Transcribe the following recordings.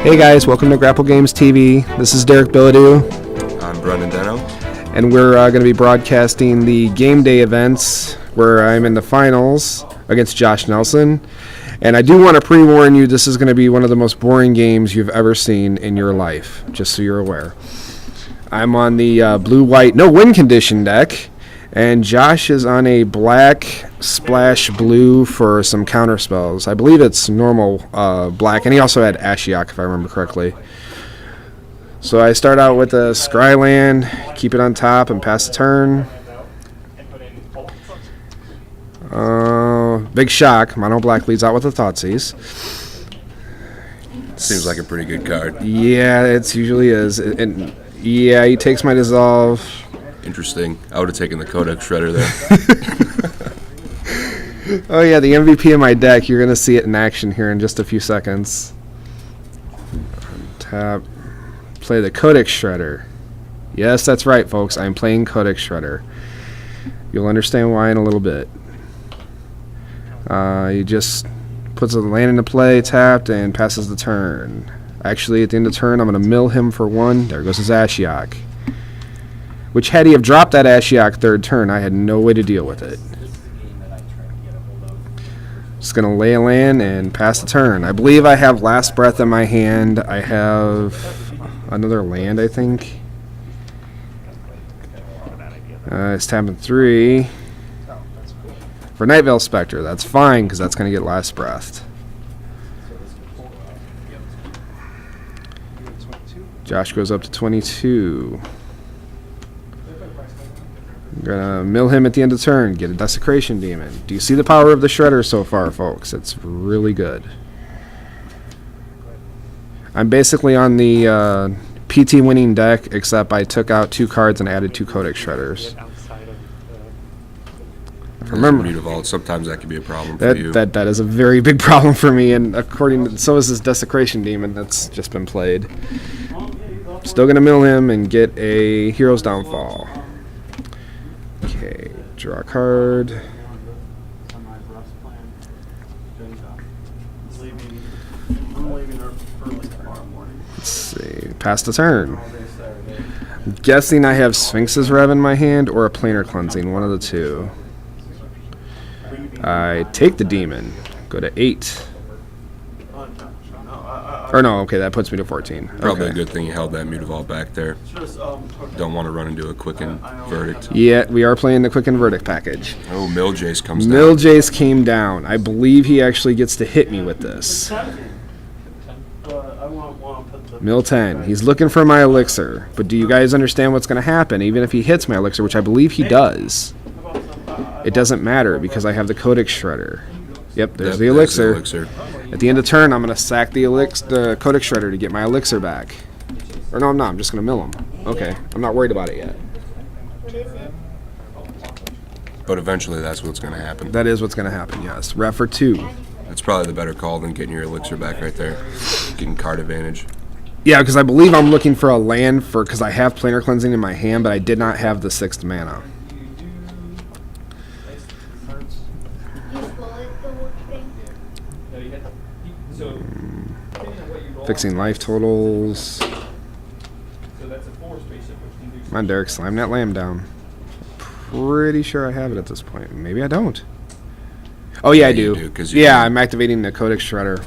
Hey guys, welcome to Grapple Games TV. This is Derek Billadeau. I'm Brendan Deno. And we're going to be broadcasting the game day events where I'm in the finals against Josh Nelson. And I do want to pre-warn you, this is going to be one of the most boring games you've ever seen in your life, just so you're aware. I'm on the blue-white, no win condition deck, and Josh is on a black splash blue for some counter spells. I believe it's normal black, and he also had Ashiok, if I remember correctly. So I start out with a Scryland, keep it on top, and pass the turn. Big shock. Mono black leads out with the Thoughtseize. Seems like a pretty good card. Yeah, it usually is. Yeah, he takes my dissolve. Interesting. I would have taken the Codex Shredder there. Oh yeah, the MVP of my deck. You're going to see it in action here in just a few seconds. Tap. Play the Codex Shredder. Yes, that's right, folks. I'm playing Codex Shredder. You'll understand why in a little bit. He just puts a land into play, tapped, and passes the turn. Actually, at the end of the turn, I'm going to mill him for 1. There goes his Ashiok. Which, had he have dropped that Ashiok third turn, I had no way to deal with it. Just going to lay a land and pass the turn. I believe I have Last Breath in my hand. I have another land, I think. It's tapping 3. For Night Veil Spectre, that's fine, because that's going to get Last Breath. Josh goes up to 22. I'm going to mill him at the end of the turn, get a Desecration Demon. Do you see the power of the Shredder so far, folks? It's really good. I'm basically on the PT winning deck, except I took out 2 cards and added 2 Codex Shredders. Remember, Vault, sometimes that can be a problem for you. That is a very big problem for me, and according to, so is this Desecration Demon that's just been played. Still going to mill him and get a Hero's Downfall. Okay, draw a card. Let's see, pass the turn. I'm guessing I have Sphinx's Rev in my hand or a Planar Cleansing, one of the two. I take the demon, go to 8. Or no, okay, that puts me to 14. Probably okay. A good thing you held that Mutavault back there. Don't want to run into a Quicken Verdict. Yeah, we are playing the Quicken Verdict package. Oh, Mill Jace comes down. Mill Jace came down. I believe he actually gets to hit me with this. Mill 10. He's looking for my Elixir. But do you guys understand what's going to happen? Even if he hits my Elixir, which I believe he does, it doesn't matter because I have the Codex Shredder. Yep, there's the Elixir. At the end of turn, I'm going to sack the Codex Shredder to get my Elixir back. Or no, I'm not. I'm just going to mill him. Okay, I'm not worried about it yet. But eventually that's what's going to happen. That is what's going to happen, yes. Ref for 2. That's probably the better call than getting your Elixir back right there. Getting card advantage. Yeah, because I believe I'm looking for a land because I have Planar Cleansing in my hand, but I did not have the 6th mana. Fixing life totals. Come on, Derek, slam that lamb down. Pretty sure I have it at this point. Maybe I don't. Oh yeah, I do. Yeah, I'm activating the Codex Shredder.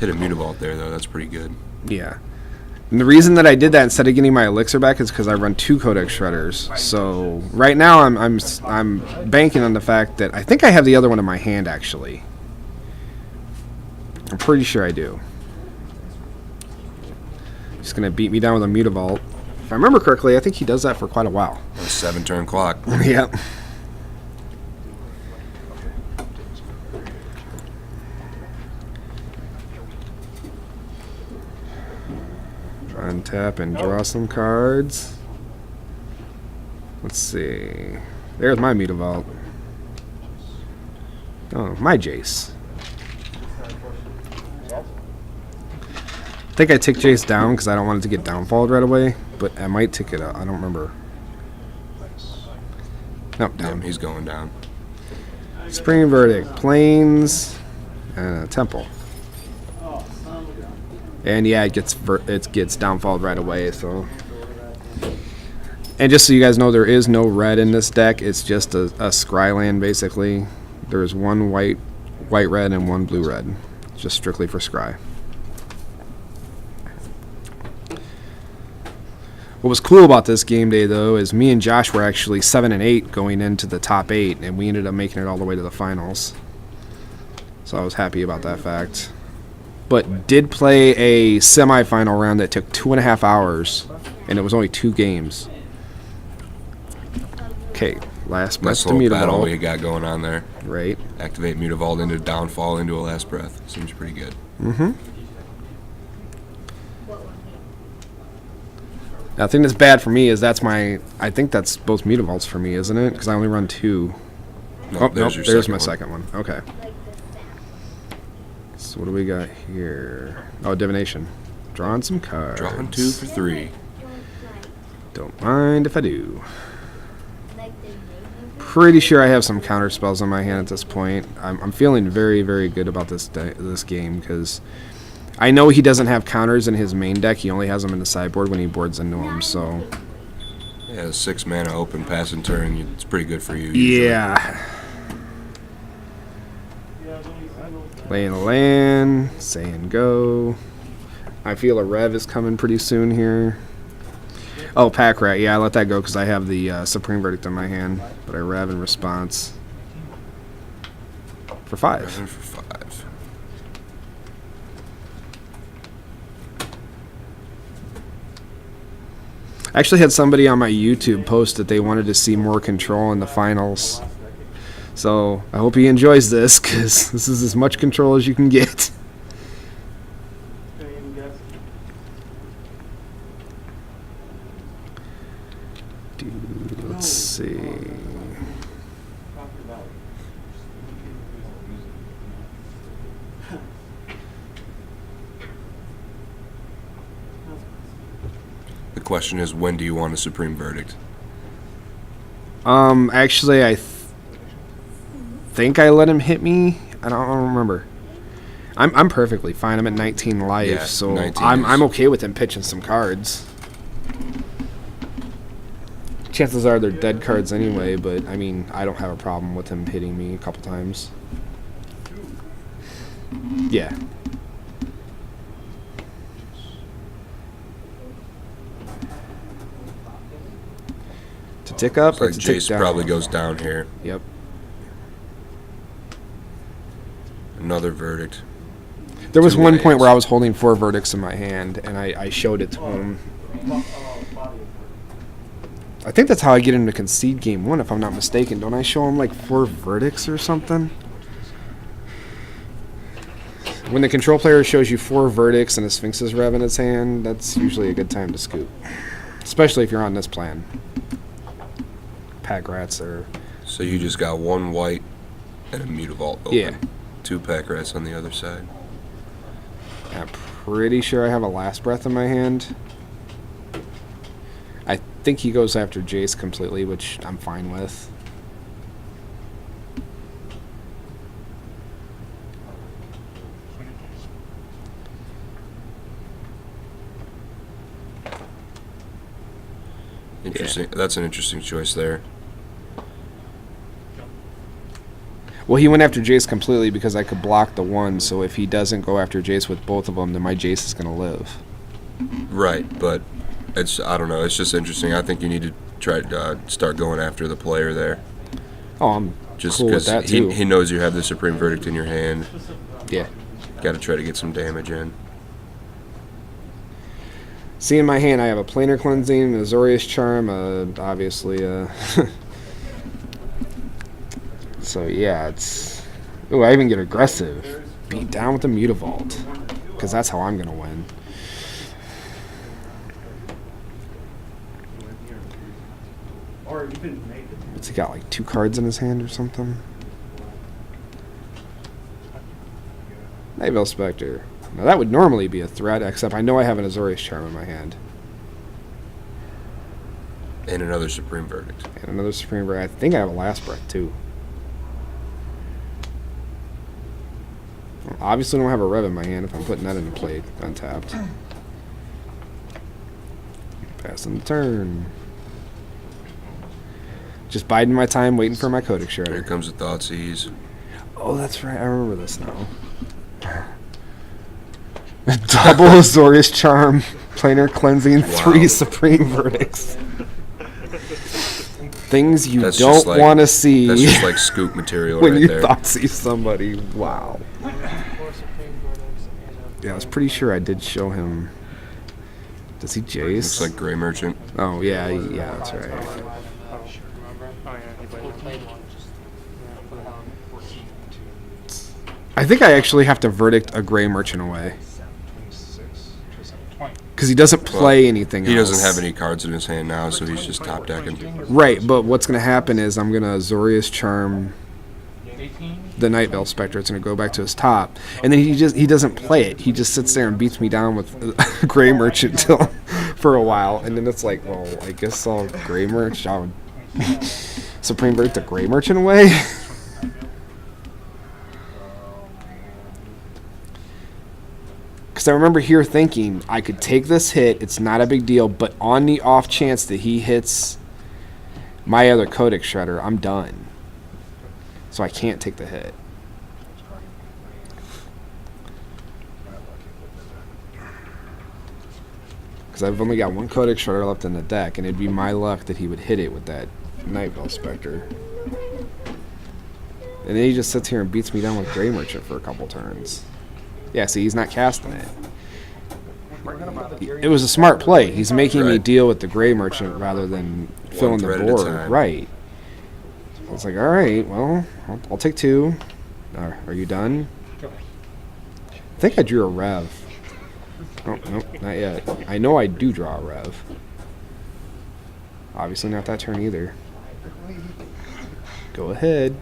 Hit a Mutavault there though. That's pretty good. Yeah. And the reason that I did that instead of getting my Elixir back is because I run 2 Codex Shredders. So right now I'm banking on the fact that I think I have the other one in my hand actually. I'm pretty sure I do. He's going to beat me down with a Mutavault. If I remember correctly, I think he does that for quite a while. A 7-turn clock. Yep. Untap and draw some cards. Let's see. There's my Mutavault. Oh, my Jace. I think I tick Jace down because I don't want it to get downfalled right away, but I might tick it up. I don't remember. Nope, down. He's going down. Spring Verdict, Plains, and a Temple. And yeah, it gets downfalled right away. So, and just so you guys know, there is no red in this deck. It's just a scry land basically. There's one white red and one blue red, just strictly for scry. What was cool about this game day though is me and Josh were actually 7-8 going into the top 8, and we ended up making it all the way to the finals. So I was happy about that fact. But did play a semifinal round that took 2.5 hours, and it was only 2 games. Okay, last breath to Mutavault. Battle Mutavault. you got going on there. Right. Activate Mutavault into downfall into a last breath. Seems pretty good. Mm-hmm. Now, the thing that's bad for me is I think that's both Mutavaults for me, isn't it? Because I only run 2. Nope, There's my second one. Okay. So what do we got here? Oh, divination. Drawing some cards. Drawing 2 for 3. Don't mind if I do. Pretty sure I have some counter spells on my hand at this point. I'm feeling very, very good about this game because I know he doesn't have counters in his main deck. He only has them in the sideboard when he boards into them. So yeah, 6 mana open pass and turn. It's pretty good for you. Usually. Yeah. Laying a land, saying go. I feel a rev is coming pretty soon here. Oh, Pack Rat. Yeah, I let that go because I have the Supreme Verdict in my hand. But I rev in response. For 5. For 5. I actually had somebody on my YouTube post that they wanted to see more control in the finals. So I hope he enjoys this because this is as much control as you can get. Dude, let's see. The question is, when do you want a Supreme Verdict? Actually, I think I let him hit me. I don't remember. I'm perfectly fine. I'm at 19 life, Yeah, so 19 I'm okay with him pitching some cards. Chances are they're dead cards anyway, but I mean, I don't have a problem with him hitting me a couple times. Yeah. To tick up or Like to tick Jace down? probably goes down here. Yep. Another verdict. There was 2 one point lands. where I was holding 4 verdicts in my hand, and I showed it to him. I think that's how I get him to concede game 1, if I'm not mistaken. Don't I show him like 4 verdicts or something? When the control player shows you 4 verdicts and a Sphinx's Rev in its hand, that's usually a good time to scoop. Especially if you're on this plan. Pack Rats are... So you just got 1 white and a Mutavault open. Yeah. 2 Pack Rats on the other side. I'm pretty sure I have a Last Breath in my hand. I think he goes after Jace completely, which I'm fine with. Interesting. Yeah. That's an interesting choice there. Well, he went after Jace completely because I could block the 1, so if he doesn't go after Jace with both of them, then my Jace is going to live. Right, but I don't know. It's just interesting. I think you need to try to start going after the player there. Oh, I'm just cool with that too. He knows you have the Supreme Verdict in your hand. Yeah. Got to try to get some damage in. See, in my hand, I have a Planar Cleansing, an Azorius Charm, obviously. So, yeah, it's... Ooh, I even get aggressive. Beat down with the Mutavault. Because that's how I'm going to win. What's he got, like 2 cards in his hand or something? Nightveil Spectre. Now that would normally be a threat, except I know I have an Azorius Charm in my hand. And another Supreme Verdict. And another Supreme Verdict. I think I have a Last Breath, too. Obviously don't have a rev in my hand if I'm putting that into play untapped. Passing the turn. Just biding my time, waiting for my Codex Shredder. Here comes the Thoughtseize. Oh, that's right. I remember this now. Double Azorius Charm, Planar Cleansing, 3 Supreme Verdicts. Things you don't want to see. That's just like scoop material when right you there. Thoughtseize somebody. Wow. Yeah, I was pretty sure I did show him. Does he Jace? Looks like Gray Merchant. Oh, yeah, that's right. I think I actually have to verdict a Gray Merchant away. Because he doesn't play anything else. He doesn't have any cards in his hand now, so he's just top decking. Right, but what's going to happen is I'm going to Azorius Charm the Night Veil Spectre. It's going to go back to his top. And then he doesn't play it. He just sits there and beats me down with Gray Merchant for a while. And then it's like, well, I guess I'll Gray Merchant. I would Supreme Verdict the Gray Merchant away. Because I remember here thinking, I could take this hit, it's not a big deal, but on the off chance that he hits my other Codex Shredder, I'm done. So I can't take the hit. Because I've only got one Codex Shredder left in the deck, and it'd be my luck that he would hit it with that Night Veil Spectre. And then he just sits here and beats me down with Gray Merchant for a couple turns. Yeah, see, he's not casting it. It was a smart play. He's making me deal with the Gray Merchant rather than filling the board. Right. I was like, all right, well, I'll take 2. Are you done? I think I drew a rev. Oh, nope, not yet. I know I do draw a rev. Obviously not that turn either. Go ahead.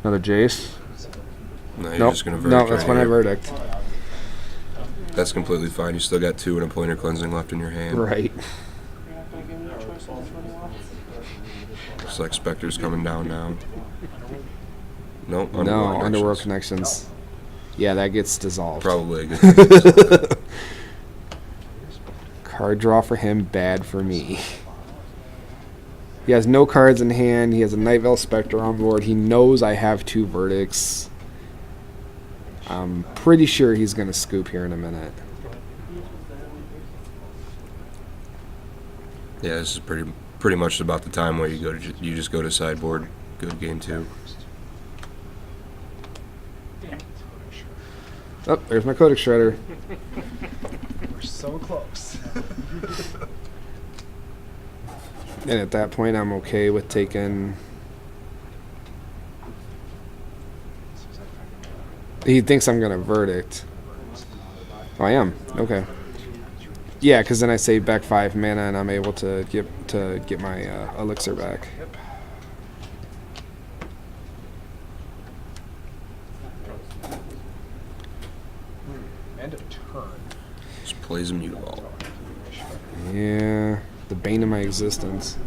Another Jace. No, you're just going to verdict. No, that's when I verdict. That's completely fine. You still got 2 and a Planar Cleansing left in your hand. Right. Looks like Spectre's coming down now. Nope, Underworld Connections. Yeah, that gets dissolved. Probably a good thing. Card draw for him, bad for me. He has no cards in hand. He has a Night Veil Spectre on board. He knows I have 2 verdicts. I'm pretty sure he's going to scoop here in a minute. Yeah, this is pretty much about the time where you just go to sideboard. Good game 2. Oh, there's my Codex Shredder. We're so close. And at that point, I'm okay with taking... He thinks I'm going to verdict. Oh, I am. Okay. Yeah, because then I save back 5 mana, and I'm able to get my elixir back. End of turn. Just plays a Mutavault. Yeah, the bane of my existence.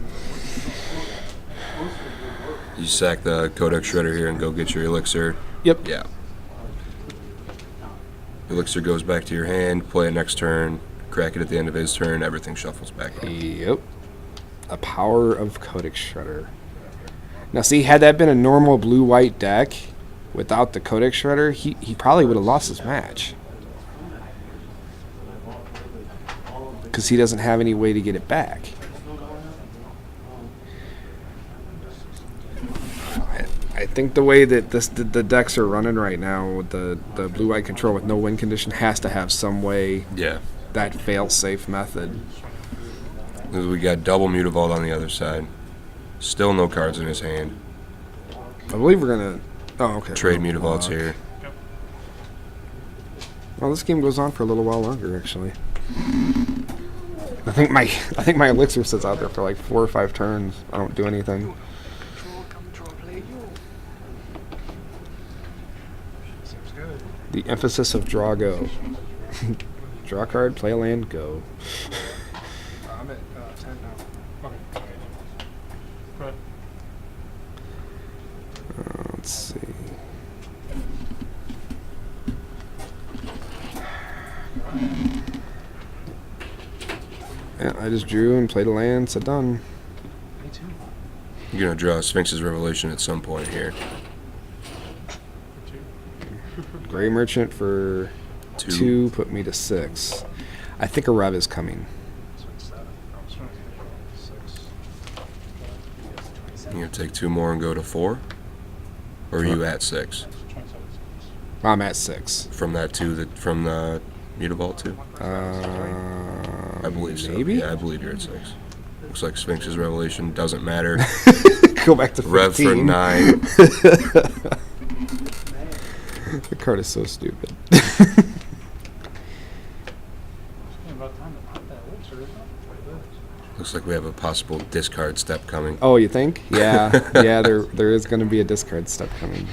You sack the Codex Shredder here and go get your elixir. Yep. Yeah. Elixir goes back to your hand, play it next turn, crack it at the end of his turn, everything shuffles back up. Yep. A power of Codex Shredder. Now see, had that been a normal blue-white deck without the Codex Shredder, he probably would have lost his match. Because he doesn't have any way to get it back. I think the way that the decks are running right now with the blue-white control with no win condition has to have some way. Yeah. That fail-safe method. We got double Mutavault on the other side. Still no cards in his hand. I believe we're gonna. Oh, okay. Trade Mutavaults here. Well, this game goes on for a little while longer, actually. I think my elixir sits out there for like 4 or 5 turns. I don't do anything. Seems good. The emphasis of draw go. Draw a card, play a land, go. I'm at 10 now. Okay. Yeah, I just drew and played a land, so done. Me too. You're going to draw Sphinx's Revelation at some point here. Gray Merchant for 2 put me to 6. I think a rev is coming. Swing 7. I was trying to get 6. You're going to take 2 more and go to 4? Or are you at 6? I'm at 6. From that 2, from the Mutavault 2? I believe so. Maybe? Yeah, I believe you're at 6. Looks like Sphinx's Revelation doesn't matter. Go back to 15. Rev for 9. The card is so stupid. Looks like we have a possible discard step coming. Oh, you think? Yeah, yeah. There is going to be a discard step coming.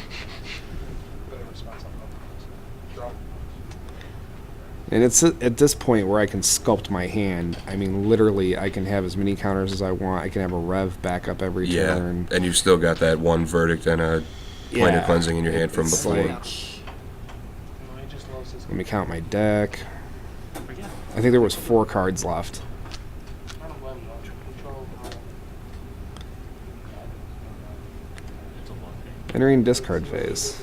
And it's at this point where I can sculpt my hand. I mean, literally, I can have as many counters as I want. I can have a rev back up every turn. And you've still got that 1 verdict and a planar cleansing in your hand from before. Like, let me count my deck. I think there was 4 cards left. Entering discard phase.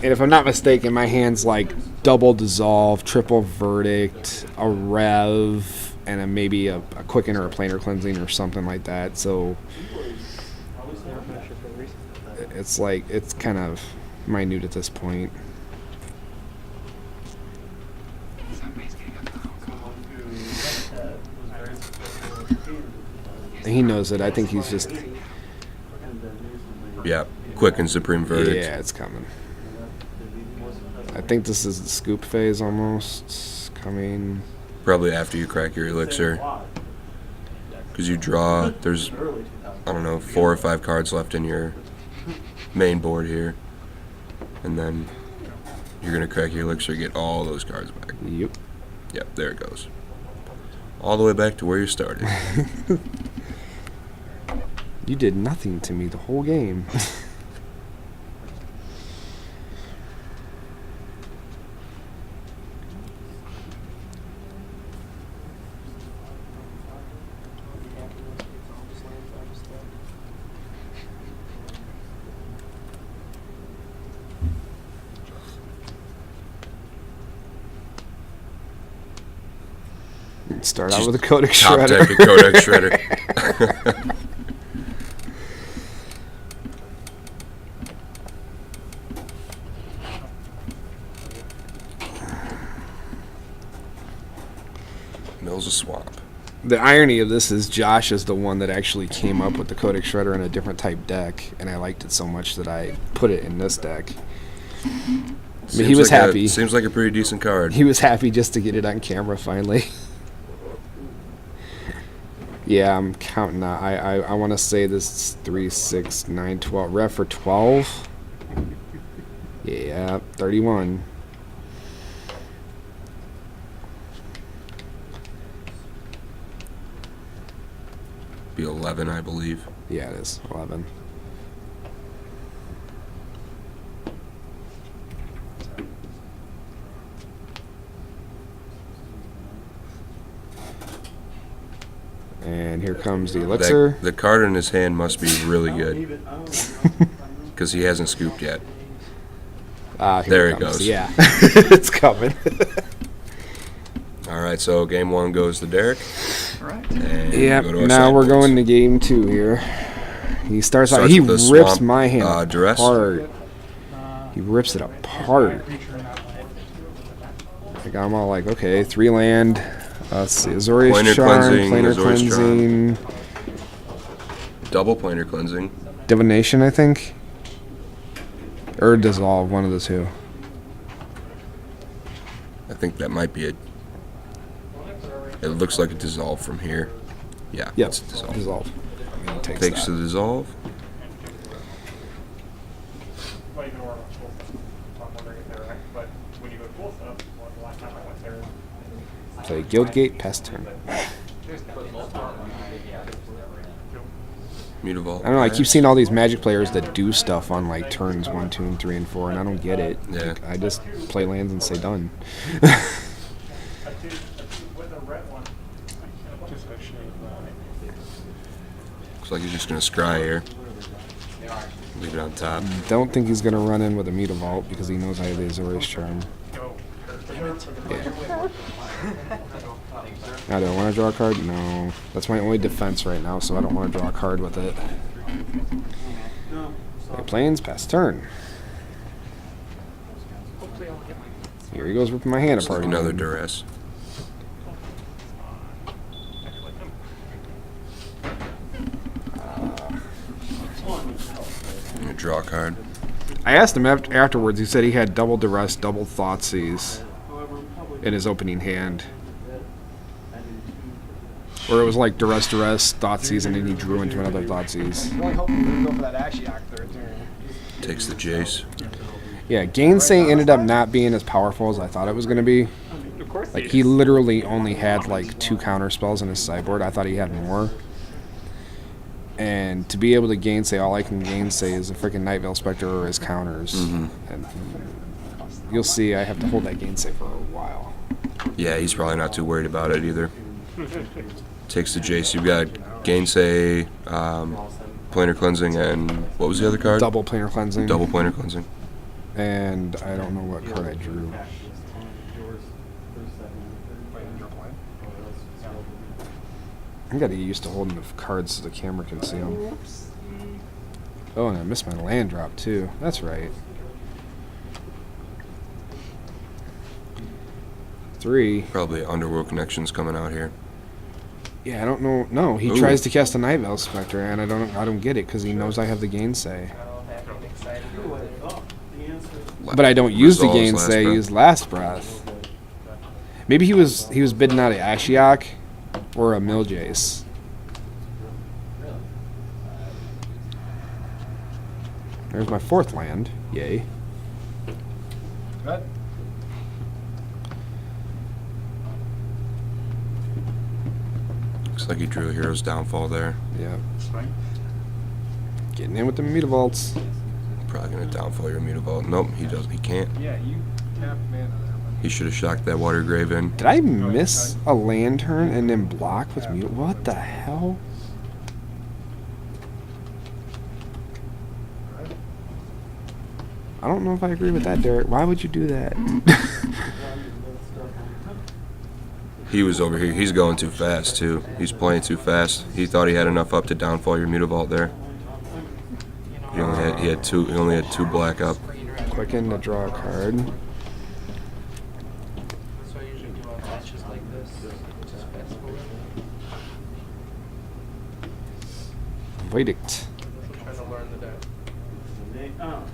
And if I'm not mistaken, my hand's like double dissolve, triple verdict, a rev, and maybe a quicken or a planar cleansing or something like that. So it's like, it's kind of minute at this point. He knows it. I think he's just... Yeah, quick and supreme verdict. Yeah, it's coming. I think this is the scoop phase almost coming. Probably after you crack your elixir. Because you draw, there's, I don't know, 4 or 5 cards left in your main board here. And then you're going to crack your elixir, get all those cards back. Yep. Yep, there it goes. All the way back to where you started. You did nothing to me the whole game. Start out with a Codex Top Shredder. deck of Codex Shredder. Mills a swamp. The irony of this is Josh is the one that actually came up with the Codex Shredder in a different type deck, and I liked it so much that I put it in this deck. I mean, he was happy. Seems like a pretty decent card. He was happy just to get it on camera finally. Yeah, I'm counting that. I want to say this is 3, 6, 9, 12. Ref for 12. Yeah, 31. Be 11, I believe. Yeah, it is 11. And here comes the elixir. The card in his hand must be really good. Because he hasn't scooped yet. There it goes. Yeah, it's coming. All right, so game 1 goes to Derek. All right. And Yep, go to our now we're sideboards. going to game 2 here. He starts out, he with the rips swamp, my hand duress. apart. He rips it apart. Like, I'm all like, okay, 3 land. Let's see, Azorius Planar Charm, cleansing, Planar Azorius Cleansing, Double planar cleansing. Divination, I think. Or Dissolve, one of the 2. I think that might be it. It looks like a dissolve from here. Yeah, Yep, it's a dissolve. Dissolve. I mean, Takes the dissolve. Play Guildgate, pass turn. Mutavault. I don't know. I keep seeing all these Magic players that do stuff on like turns 1, 2, and 3, and 4, and I don't get it. Yeah. Like, I just play lands and say done. Looks like he's just gonna scry here. Leave it on top. Don't think he's gonna run in with a Mutavault because he knows I have the Azorius charm. Yeah. Now, do I want to draw a card? No. That's my only defense right now, so I don't want to draw a card with it. Okay, planes, pass turn. Here he goes ripping my hand Looks apart. like another again. duress. Gonna draw a card. I asked him afterwards. He said he had double duress, double Thoughtseize in his opening hand. Or it was like duress, Thoughtseize, and then he drew into another Thoughtseize. Really hoping we would go for that Ashiok third turn. Takes the Jace. Yeah, Gainsay ended up not being as powerful as I thought it was going to be. Like, he literally only had like 2 counter spells in his sideboard. I thought he had more. And to be able to gainsay, all I can gainsay is a freaking Night Veil Spectre or his counters. And you'll see I have to hold that gainsay for a while. Yeah, he's probably not too worried about it either. Takes the Jace. You've got Gainsay, Planar Cleansing, and what was the other card? Double Planar Cleansing. Double Planar Cleansing. And I don't know what card I drew. I gotta get used to holding the cards so the camera can see them. Oh, and I missed my land drop too. That's right. 3. Probably Underworld Connections coming out here. Yeah, I don't know. No, he Ooh. tries to cast a Night Veil Spectre, and I don't get it because he knows I have the gainsay. But I don't use the Resolves Last gainsay. I Breath. use Last Breath. Maybe he was bidding out a Ashiok or a Miljace. There's my 4th land. Yay. Good. Looks like he drew a Hero's Downfall there. Yeah. Getting in with the Mutavaults. Probably gonna downfall your Mutavault. Nope, he doesn't. He can't. Yeah, you tap mana that one. He should have shocked that Water Grave in. Did I miss a land turn and then block with Mute? What the hell? I don't know if I agree with that, Derek. Why would you do that? He was over here. He's going too fast too. He's playing too fast. He thought he had enough up to downfall your Mutavault there. He only had 2 black up. Quicken to draw a card. So I usually do matches like this, which is fast forward. Verdict. I'm trying to learn the deck.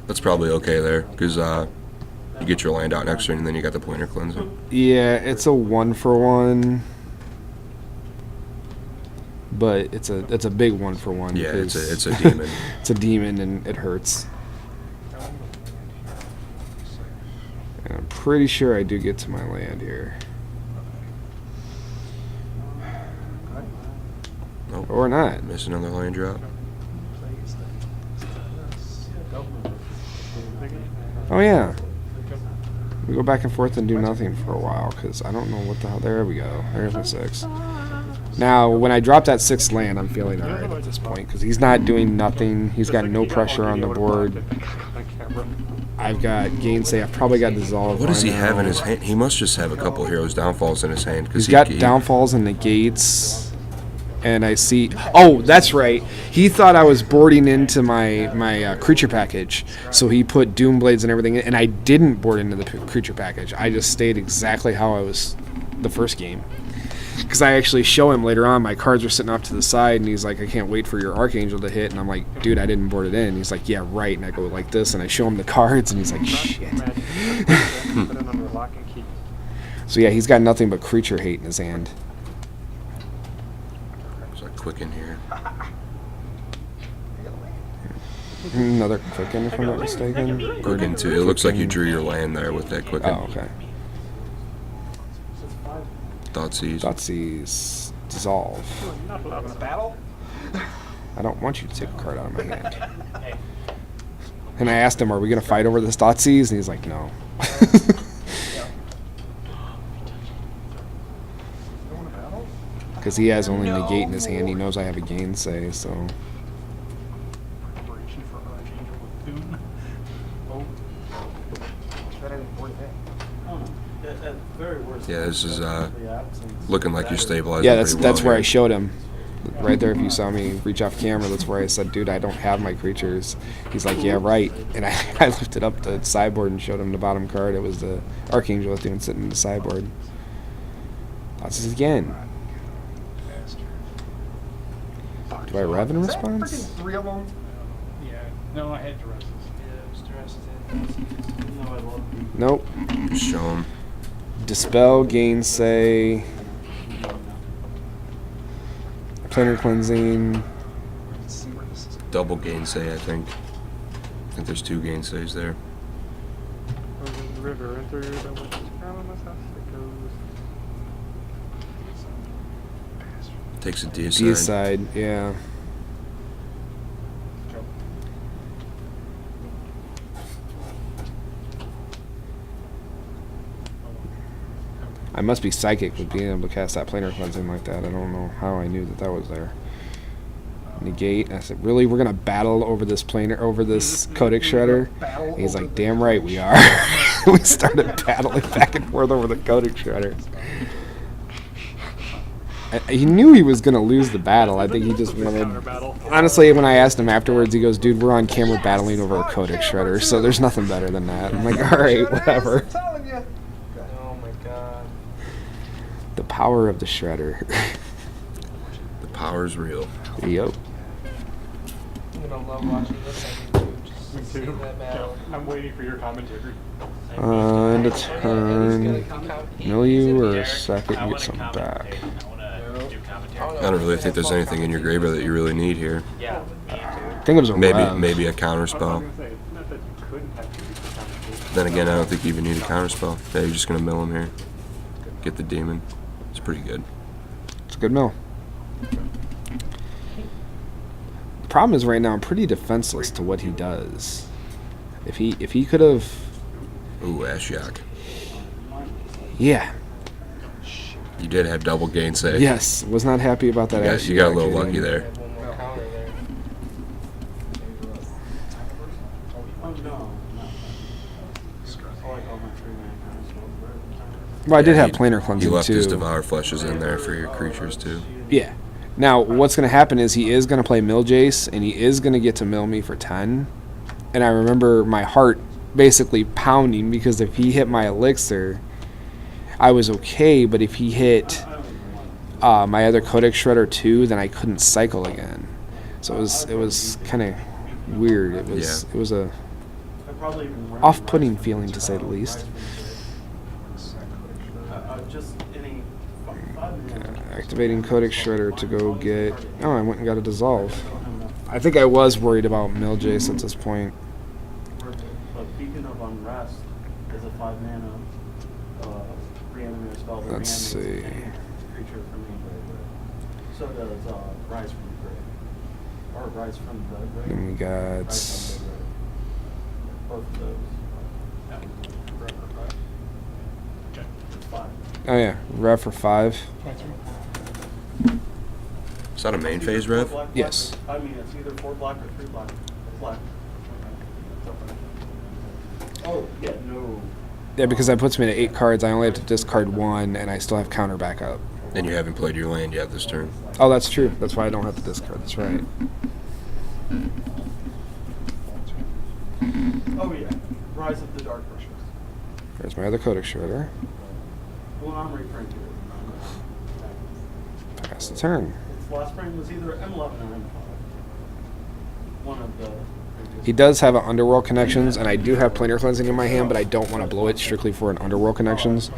That's probably okay there, because you get your land out next turn, and then you got the Planar Cleansing. Yeah, it's a 1-for-1. But it's a big 1-for-1. Yeah, it's because a demon. it's a demon and it hurts. And I'm pretty sure I do get to my land here. Nope. Or not. Miss another land drop. Oh yeah. We go back and forth and do nothing for a while because I don't know what the hell. There we go. There's my 6. Now, when I drop that 6th land, I'm feeling alright at this point because he's not doing nothing. He's got no pressure on the board. I've got Gainsay. I've probably got Dissolve. What does he by have in now. his hand? He must just have a couple Heroes Downfalls in his hand. He's got downfalls and negates. And I see... Oh, that's right. He thought I was boarding into my creature package. So he put Doom Blades and everything in. And I didn't board into the creature package. I just stayed exactly how I was the first game. Because I actually show him later on, my cards are sitting off to the side, and he's like, I can't wait for your Archangel to hit. And I'm like, dude, I didn't board it in. He's like, yeah, right. And I go like this, and I show him the cards, and he's like, shit. So yeah, he's got nothing but creature hate in his hand. There's a Quicken here. Another Quicken, if I'm not mistaken. Quicken too. It looks like you drew your land there with that Quicken. Oh, okay. Thoughtseize. Thoughtseize. Dissolve. Not allowed in a battle? I don't want you to take a card out of my hand. And I asked him, are we going to fight over this Thoughtseize? And he's like, no. Because he has only negate in his hand. He knows I have a gainsay, so. Preparation for Archangel with Thune. Oh. That ain't important thing. At very worst. Yeah, this is looking like you're stabilizing. Yeah, pretty that's well where here. I showed him. Right there, if you saw me reach off camera, that's where I said, dude, I don't have my creatures. He's like, yeah, right. And I lifted up the sideboard and showed him the bottom card. It was the Archangel with Thune sitting in the sideboard. Thoughtseize again. Do I rev in response? Freaking 3 of them? Yeah. No, I had Duresses. No, I love you. Nope. Just show him. Dispel, Gainsay, Planar Cleansing. Let's see where this is. Double gainsay, I think. I think there's 2 gainsays there. River enter that went down on this house. It goes. Takes a deicide. Deicide, yeah. I must be psychic with being able to cast that planar cleansing like that. I don't know how I knew that was there. Negate. I said, really? We're gonna battle over this Codex Shredder? He's like, damn right we are. We started battling back and forth over the Codex Shredder. He knew he was gonna lose the battle. I think he just wanted. Honestly, when I asked him afterwards, he goes, "Dude, we're on camera battling over a Codex Shredder, so there's nothing better than that." I'm like, all right, whatever. Oh my god. The power of the Shredder. The power's real. Yup. I'm gonna love watching this on YouTube. Just Me see too. that battle. I'm waiting for your commentary. End of And turn. he's gonna Mill you or sack it and get some back. I don't really think there's anything in your graveyard that you really need here. Yeah, me too. I think it was a rev. Maybe a counter spell. Not that you couldn't have to do the commentary. Then again, I don't think you even need a counter spell. Yeah, you're just gonna mill him here. Get the demon. It's pretty good. It's a good mill. The problem is right now I'm pretty defenseless to what he does. If he could have, Ooh, Ashiok. yeah, You did have double gainsay. yes, was not happy about that. You got a Ashiok little game. lucky there. Have one more counter there. Oh no, I like all my 3-man counters. Well, I did have he- planar He cleansing left his too. Devour Fleshes in there for your creatures too. Yeah. Now, what's going to happen is he is going to play Mill Jace, and he is going to get to mill me for 10. And I remember my heart basically pounding, because if he hit my Elixir, I was okay, but if he hit my other Codex Shredder too, then I couldn't cycle again. So it was kind of weird. It was a I probably even run off-putting rice feeling, to say the least. Just any 5-man. Activating Codex Shredder to go get... Oh, I went and got a Dissolve. I think I was worried about Mill Jace at this point. But Beacon of Unrest is a 5-mana reanimator spell. that Let's reanimates see. any creature from the grave. So does Rise from the Grave. Or Rise from the Grave. Then we got... Rise from the Grave. Both of those. It's 5. Oh yeah, Rev for 5. Is that a main phase rev? Black, Yes. I mean, it's either 4 black or 3 black. Black. Oh, yeah, no. Yeah, because that puts me to 8 cards. I only have to discard 1, and I still have counter backup. And you haven't played your land yet this turn. Oh, that's true. That's why I don't have to discard. That's right. Oh, yeah. Rise of the Dark Rushers. There's my other Codex Shredder. Well, I'm referring to it. Pass the turn. Its last frame was either M11 or M5. One of the. He does have an Underworld Connections, and I do have Planar Cleansing in my hand, but I don't want to blow it strictly for an Underworld Connections.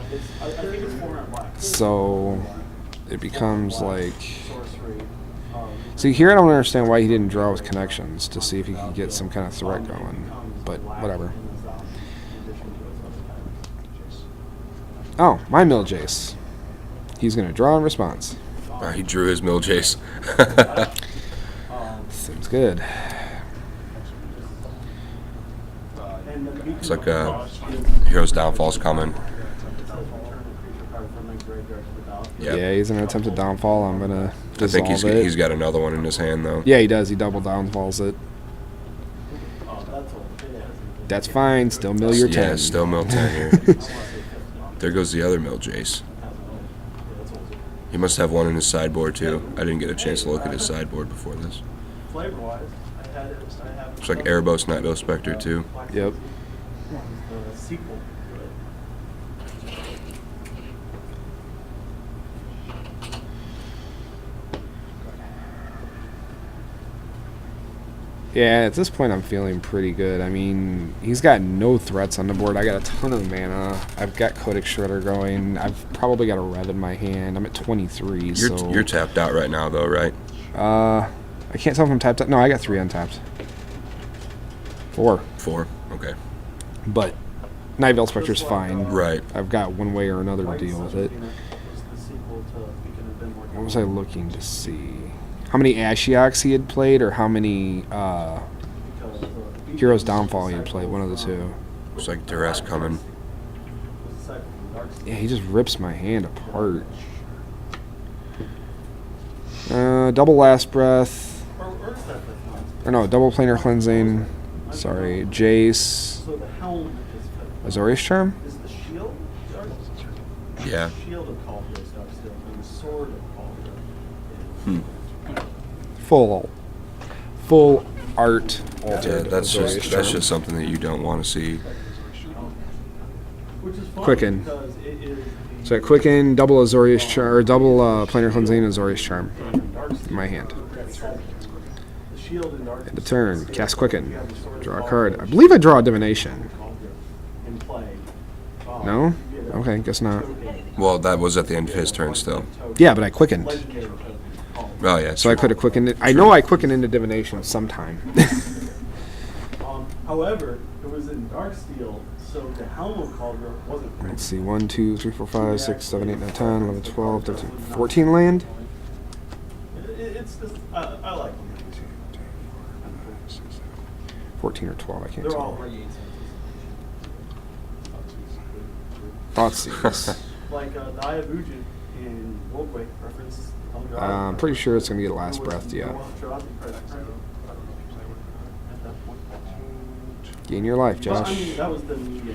I think it's 4 and black. So it becomes like... Sorcery. See, here I don't understand why he didn't draw with Connections to see if he could get some kind of threat going. But whatever. Oh, my Mill Jace. He's going to draw in response. He drew his mill chase. good. And the beacon It's like of frost is Hero's Downfall's coming. it says return a creature card from the graveyard to the battlefield. Yep. Yeah, he's an attempted downfall. I'm gonna I think dissolve it. he's got another one in his hand though. Yeah, he does. He double downfalls it. Oh, that's all. It is. That's fine. Still mill your 10. Yeah, still mill 10 here. There goes the other mill Jace. He must have one in his sideboard too. I didn't get a chance to look at his sideboard before this. Flavor-wise, I have. Looks like Erebos Nightbill Spectre too. Yep. The sequel to it. Yeah, at this point I'm feeling pretty good. I mean, he's got no threats on the board. I got a ton of mana. I've got Codex Shredder going. I've probably got a Rev in my hand. I'm at 23, so... You're tapped out right now though, right? I can't tell if I'm tapped out. No, I got 3 untapped. 4. 4. Okay. But Nightveil Spectre's fine. Right. I've got one way or another to deal with it. Was the sequel to Beacon of Binmore. What was I looking to see? How many Ashiok's he had played, or how many Hero's Downfall he had played? One of the two. Looks like Duress coming. Yeah, he just rips my hand apart. Double Last Breath. Or no, double Planar Cleansing. Sorry, Jace. So the helm is Azorius Charm? Is the shield dark? Yeah. The shield of Caldera is dark steel, and the sword of Caldera Hmm. is Full art Yeah, altered. that's Azorius just Charm. something that you don't want to see. which is fun Quicken. because it is the So I Quicken, double Azorius Charm, or double Planar Cleansing, Azorius Charm dark steel. in my hand. The shield and dark End of turn, steel. cast Quicken, You have the sword of draw a Caldera, card. I believe I draw a Divination. in play. No? You get a Okay, guess not. token, Well, that was at the end of his turn still. token, Yeah, but I quickened. legendary token called. Oh yeah. So I could have quickened it. I know I quickened into Divination sometime. However, it was in dark steel, so the helm of Caldera wasn't. Let's see, 1, 2, 3, 4, 5, 6, 7, 8, 9, 10, 11, 12, 13, 14 land? It's just I like them. 14 or 12, I can't They're all tell. Hotseat. like the Eye of Ujin in Worldquake reference. I'm pretty sure it's going to be the Last Breath, yeah. Gain your life, Well, I Josh. mean, that was the media.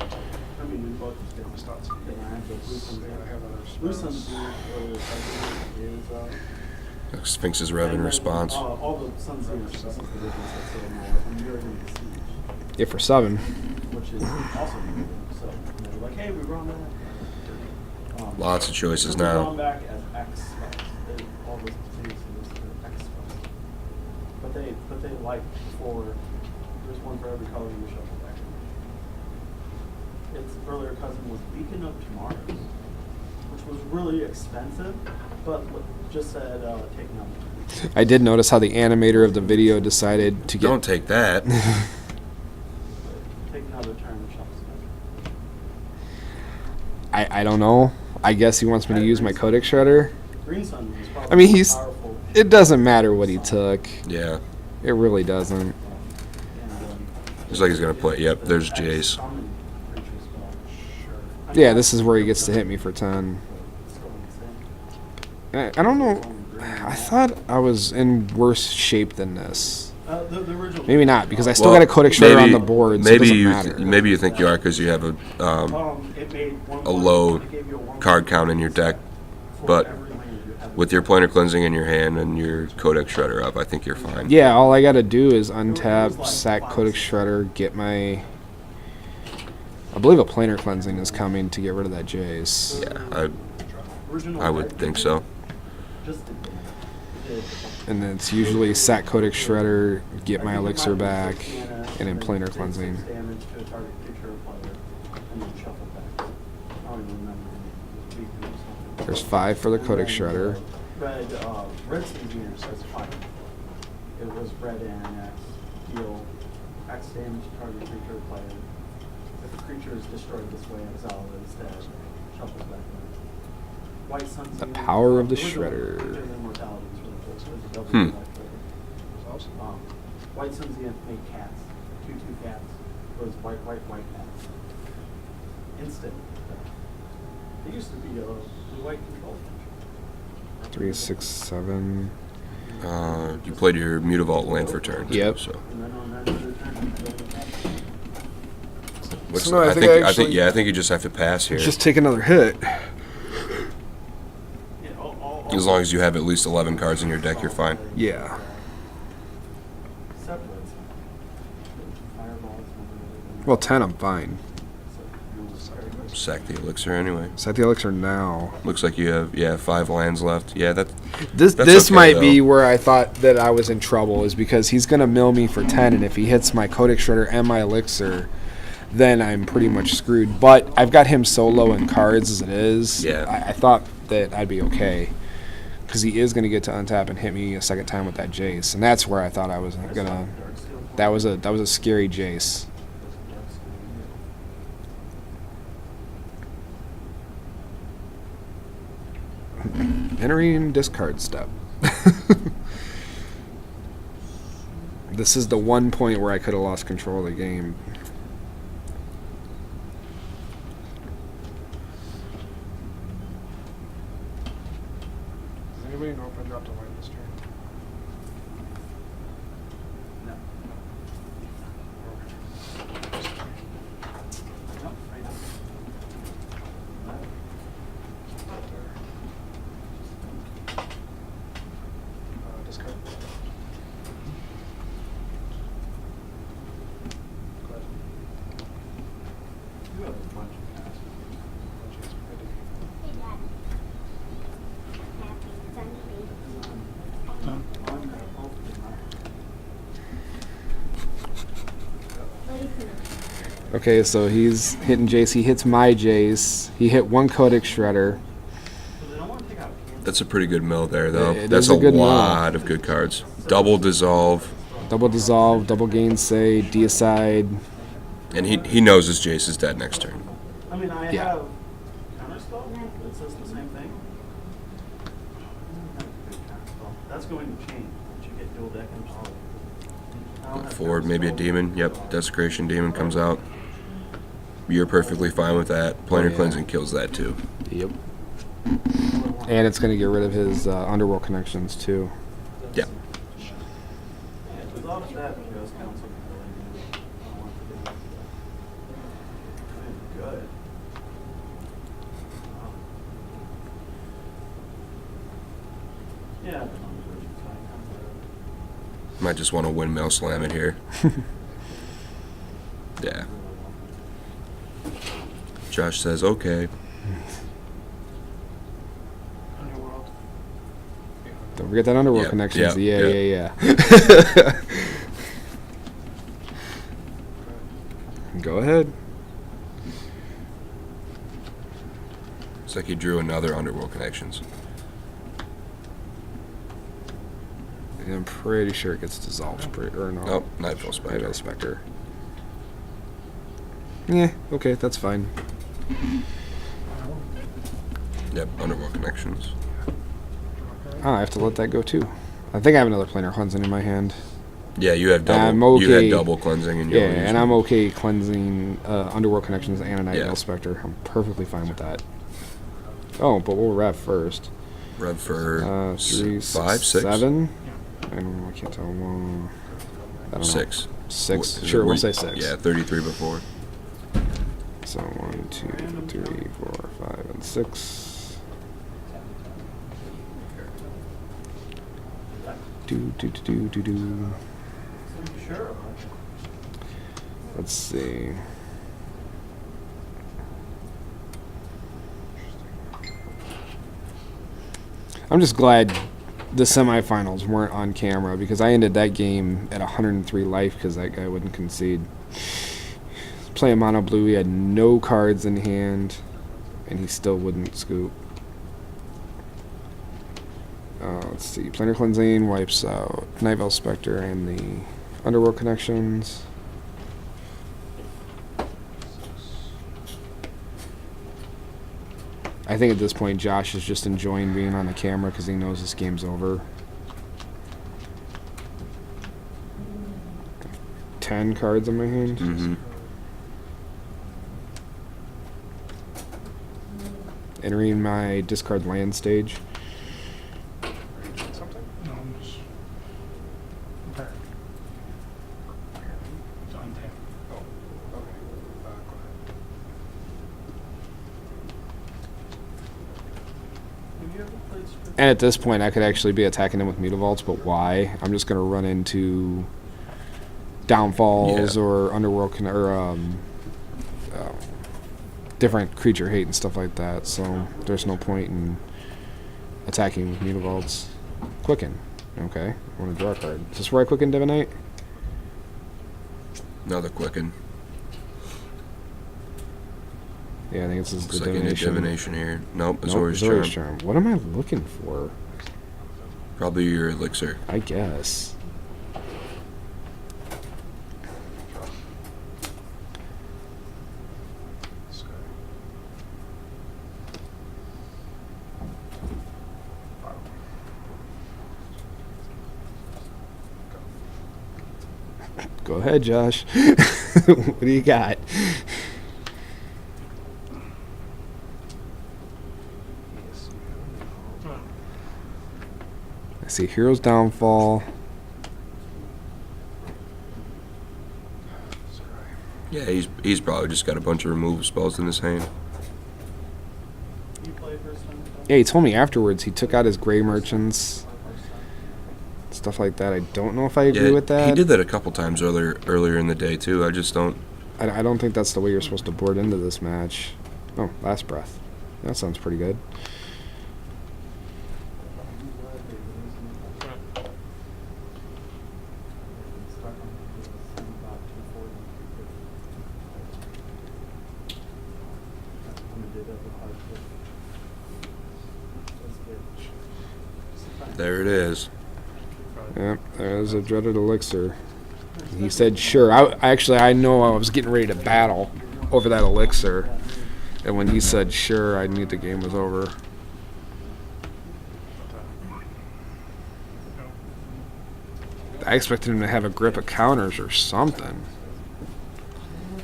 I mean, we both just did the stats. Blue Sun's is Sphinx's rev in response. all the Sun's is the difference that's so now. You're in the siege, Yeah, for 7. which is also good. So they're like, hey, we run that. Lots of choices They're now. drawn back as X spells. All those things are X spells. But they like for there's one for every color you shuffle back. Its earlier cousin was Beacon of Tomorrow, which was really expensive, but just said taking out the turn. I did notice how the animator of the video decided to get... Don't take that. Taking out the turn and shuffle I don't know. I guess he wants me to use my Codex Shredder. Green Sun was probably I mean, he's... powerful. It doesn't matter what he took. Yeah. It really doesn't. And, Looks like he's gonna play. Yep. There's Jace. summon creature spell. Yeah, this is where he gets to hit me for 10. I don't know. I thought I was in worse shape than this. The original. Maybe not, because I still Well, got a Codex Shredder on the board, so it maybe doesn't matter. maybe you think you are because you have It made a low card count in your deck, but with your Planar Cleansing in your hand and your Codex Shredder up, I think you're fine. Yeah, all I gotta do is untap, sack Codex Shredder, get my... I believe a Planar Cleansing is coming to get rid of that Jace. Yeah, I would think so. And then it's usually sack Codex Shredder, get my Elixir back, and then Planar Cleansing. Damage to a target creature or player, and then shuffle back. I don't even remember. There's 5 for the Codex Shredder. Red Sun's says 5. It was red and X. Deal X damage to target creature or player. If the creature is destroyed this way, exile it instead. Shuffle back. White Sun's The power of the original Shredder. creature immortality was really cool. So it was a double Hmm. black trigger. White Sun's gonna make cats. 2/2 cats. Goes white, white, white cats. Instant. It used to be a blue-white control. 3, 6, 7. You played your Mutavault land for turn. too, Yep. So. And then on that other turn, you go to cat. What's, So no, I I think think, I actually- yeah, I think you just have to pass here. Just take another hit. Yeah, all As long as you have at least 11 cards in your deck, you're fine. Yeah. separates. Fireballs. Well, 10, I'm fine. Sack the elixir anyway. Set the elixir now. Looks like you have 5 lands left. Yeah, that. This That's okay, might be though. where I thought that I was in trouble, is because he's gonna mill me for 10, and if he hits my Codex Shredder and my elixir, then I'm pretty much screwed. But I've got him so low in cards as it is. Yeah. I thought that I'd be okay, because he is gonna get to untap and hit me a second time with that Jace, and that's where I thought I was gonna. That was a scary Jace. Entering discard step. This is the one point where I could have lost control of the game. Does anybody know if I dropped a white this turn? No. No, right now. Discard. Go ahead. You have a bunch of cats. I do. Okay, so he's hitting Jace. He hits my Jace. He hit one Codex Shredder. So they don't want to take out cans. That's a pretty good mill there, though. It That's is a a good mill. lot of good cards. Double dissolve, Double dissolve, double gainsay, deicide. and he knows his Jace is dead next turn. I mean, I Yeah. have counterspell that says the same thing. That's going to change once you get dual deck and all. Forward, maybe a demon. Yep, Desecration Demon comes out. You're perfectly fine with that. Planar yeah. Cleansing kills that too. Yep. And it's going to get rid of his Underworld connections, too. Yep. Without that, it goes council. I don't want to do that. Good. Yeah, the numbers are fine. Might just want to windmill slam it here. Yeah. Josh says, okay. Underworld. Don't forget that Underworld Yep, connections. yep, Yeah. Go ahead. It's like he drew another Underworld Connections. And I'm pretty sure it gets dissolved. Or no. Oh, Nightfall Nightfall Spectre. Spectre. Yeah, okay, that's fine. Yep, Underworld Connections. Oh, I have to let that go too. I think I have another planar cleansing in my hand. Yeah, you have double. I'm You okay. had double cleansing in Yeah, your and I'm okay cleansing Underworld Connections and a Nightfall Yeah. Spectre. I'm perfectly fine with that. Oh, but we'll rev first. Rev for 3, 5, 6, 7. I don't know. I can't tell. I don't know. 6. 6. What- Sure, were we'll you- say 6. Yeah, 33 before. So 1, 2, 3, 4, 5, and 6. Do. Sure. Let's see. I'm just glad the semifinals weren't on camera, because I ended that game at 103 life because that guy wouldn't concede. Playing mono blue, he had no cards in hand, and he still wouldn't scoop. Let's see. Planar Cleansing wipes out Nightfall Spectre and the Underworld Connections. I think at this point Josh is just enjoying being on the camera because he knows this game's over. 10 cards in my hand. Mm-hmm. Entering my discard land stage. Something? No, I'm just. Okay. So untap. Oh, okay. Go ahead. Have you ever played Strip? And at this point, I could actually be attacking him with Mutavaults, but why? I'm just going to run into Downfalls Yeah. or Underworld different creature hate and stuff like that, so there's no point in attacking with Mutavaults. Quicken. Okay. I want to draw a card. Is this where I quicken Divinite? Another Quicken. Yeah, I think this is Looks the like any divination. divination here. Nope, Nope, Azorius Azorius Charm. Charm. What am I looking for? Probably your elixir. I guess. Go ahead, Josh. What do you got? I see Hero's Downfall. Yeah, he's probably just got a bunch of removal spells in his hand. You play first time? Yeah, he told me afterwards he took out his Grey Merchants, stuff like that. I don't know if I agree with that. He did that a couple times earlier in the day too. I just don't. I don't think that's the way you're supposed to board into this match. Oh, Last Breath. That sounds pretty good. There it is. Yep, there's a dreaded elixir. He said, sure. I know I was getting ready to battle over that elixir. And when he said, sure, I knew the game was over. I expected him to have a grip of counters or something.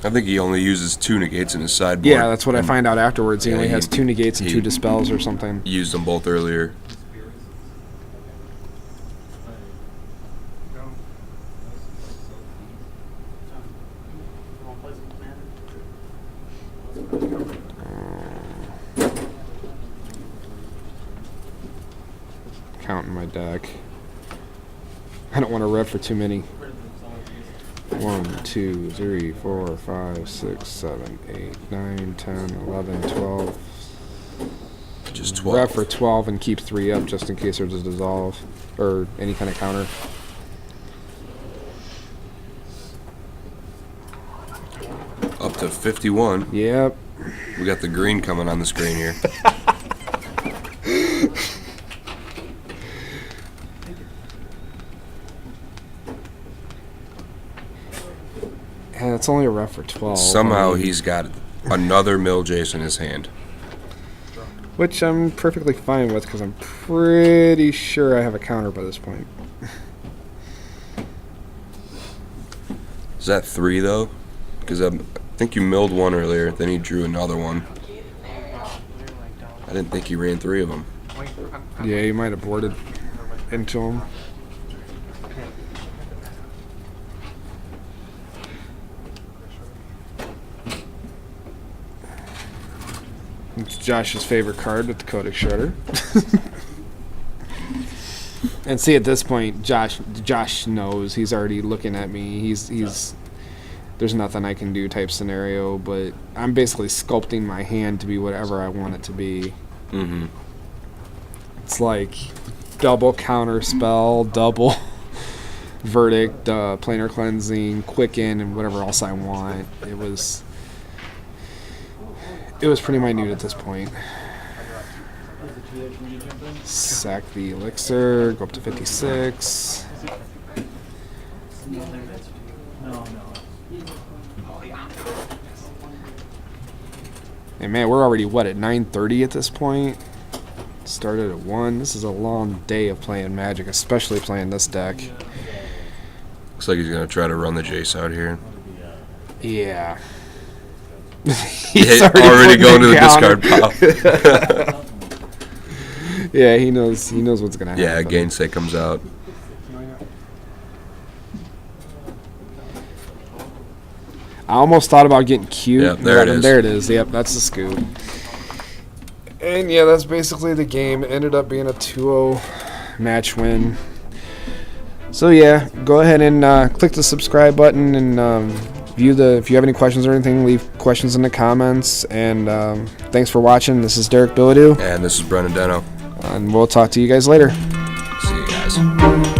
I think he only uses 2 negates in his sideboard. Yeah, that's what I and find out afterwards. He yeah, only has 2 negates and he- 2 dispels or something. Used them both earlier. Counting my deck. I don't want to rev for too many. 1, 2, 3, 4, 5, 6, 7, 8, 9, 10, 11, 12. Just 12. Rev for 12 and keep 3 up just in case there's a dissolve or any kind of counter. Up to 51. Yep. We got the green coming on the screen here. Yeah, it's only a rev for 12. Somehow I mean, he's got another Mill Jace in his hand. which I'm perfectly fine with because I'm pretty sure I have a counter by this point. Is that 3 though? Because I think you milled 1 earlier, then he drew another one. I didn't think he ran 3 of them. Yeah, you might have boarded into him. It's Josh's favorite card with the Codex Shredder. And see, at this point, Josh knows. He's already looking at me. He's there's nothing I can do type scenario, but I'm basically sculpting my hand to be whatever I want it to be. Mm-hmm. It's like double counter spell, double verdict, planar cleansing, quicken, and whatever else I want. It was pretty minute at this point. Sack the elixir, go up to 56. And man, we're already what, at 9:30 at this point? Started at 1. This is a long day of playing Magic, especially playing this deck. Looks like he's gonna try to run the Jace out here. Yeah. He's already going to the discard pile. Yeah, he knows what's gonna happen. Yeah, Gainsay comes out. I almost thought about getting cute. Yep, there it is. There it is. Yep, that's the scoop. And yeah, that's basically the game. It ended up being a 2-0 match win. So yeah, go ahead and click the subscribe button and if you have any questions or anything, leave questions in the comments. And thanks for watching. This is Derek Billadeau. And this is Brennan Deno. And we'll talk to you guys later. See you guys.